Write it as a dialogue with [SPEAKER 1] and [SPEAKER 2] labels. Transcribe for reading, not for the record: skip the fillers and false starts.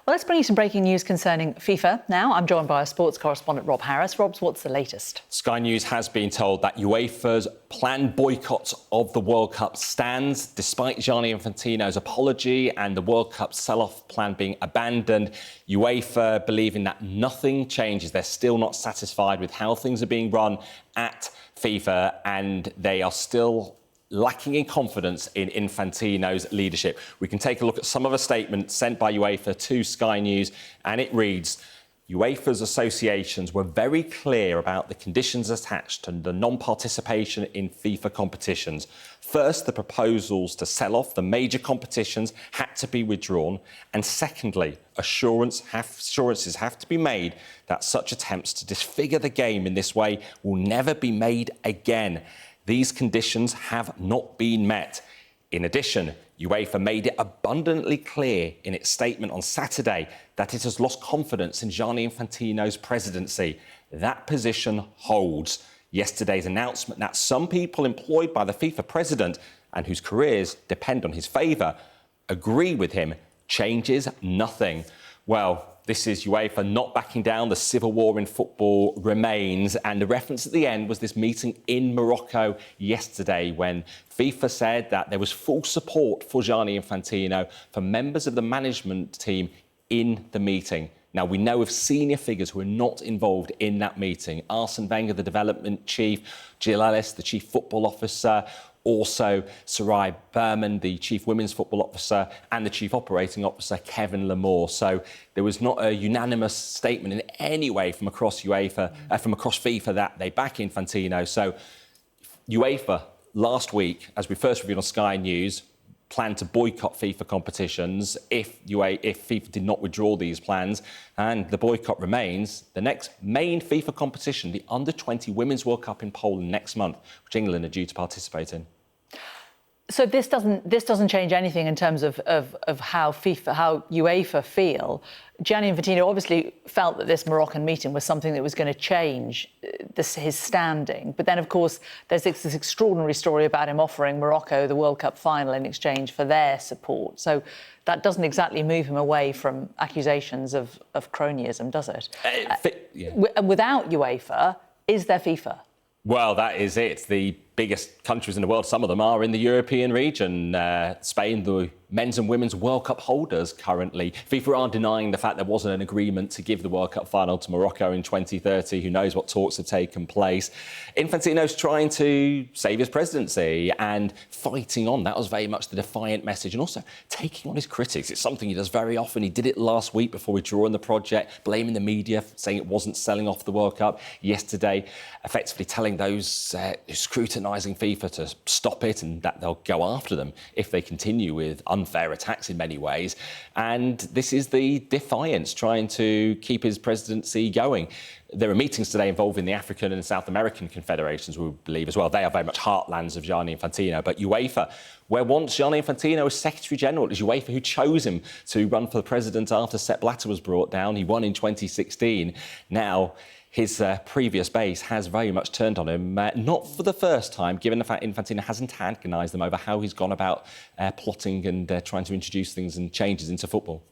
[SPEAKER 1] Well, let's bring you some breaking news concerning FIFA now. I'm joined by our sports correspondent, Rob Harris. Rob, what's the latest?
[SPEAKER 2] Sky News has been told that UEFA's planned boycott of the World Cup stands, despite Gianni Infantino's apology and the World Cup sell-off plan being abandoned. UEFA believing that nothing changes. They're still not satisfied with how things are being run at FIFA, and they are still lacking in confidence in Infantino's leadership. We can take a look at some of a statement sent by UEFA to Sky News, and it reads: UEFA's associations were very clear about the conditions attached to the non-participation in FIFA competitions. First, the proposals to sell off the major competitions had to be withdrawn. And secondly, assurances have to be made that such attempts to disfigure the game in this way will never be made again. These conditions have not been met. In addition, UEFA made it abundantly clear in its statement on Saturday that it has lost confidence in Gianni Infantino's presidency. That position holds. Yesterday's announcement that some people employed by the FIFA president and whose careers depend on his favour agree with him changes nothing. Well, this is UEFA not backing down. The civil war in football remains. And the reference at the end was this meeting in Morocco yesterday when FIFA said that there was full support for Gianni Infantino for members of the management team in the meeting. Now, we know of senior figures who are not involved in that meeting. Arsene Wenger, the development chief, Jill Ellis, the chief football officer, also Sarai Berman, the chief women's football officer, and the chief operating officer, Kevin Lamore. So there was not a unanimous statement in any way from across FIFA that they back Infantino. So UEFA last week, as we first reviewed on Sky News, planned to boycott FIFA competitions if FIFA did not withdraw these plans, and the boycott remains. The next main FIFA competition, the Under-20 Women's World Cup in Poland next month, which England are due to participate in.
[SPEAKER 1] So this doesn't change anything in terms of how UEFA feel. Gianni Infantino obviously felt that this Moroccan meeting was something that was going to change his standing. But then, of course, there's this extraordinary story about him offering Morocco the World Cup final in exchange for their support. So that doesn't exactly move him away from accusations of cronyism, does it? Without UEFA, is there FIFA?
[SPEAKER 2] Well, that is it. The biggest countries in the world, some of them are in the European region. Spain, the men's and women's World Cup holders currently. FIFA aren't denying the fact there wasn't an agreement to give the World Cup final to Morocco in 2030. Who knows what talks have taken place. Infantino's trying to save his presidency and fighting on. That was very much the defiant message, and also taking on his critics. It's something he does very often. He did it last week before withdrawing the project, blaming the media, saying it wasn't selling off the World Cup. Yesterday, effectively telling those scrutinising FIFA to stop it and that they'll go after them if they continue with unfair attacks in many ways. And this is the defiance, trying to keep his presidency going. There are meetings today involving the African and South American confederations, we believe, as well. They are very much heartlands of Gianni Infantino. But UEFA, where once Gianni Infantino was Secretary-General, it was UEFA who chose him to run for the president after Sepp Blatter was brought down. He won in 2016. Now, his previous base has very much turned on him, not for the first time, given the fact Infantino has antagonised them over how he's gone about plotting and trying to introduce things and changes into football.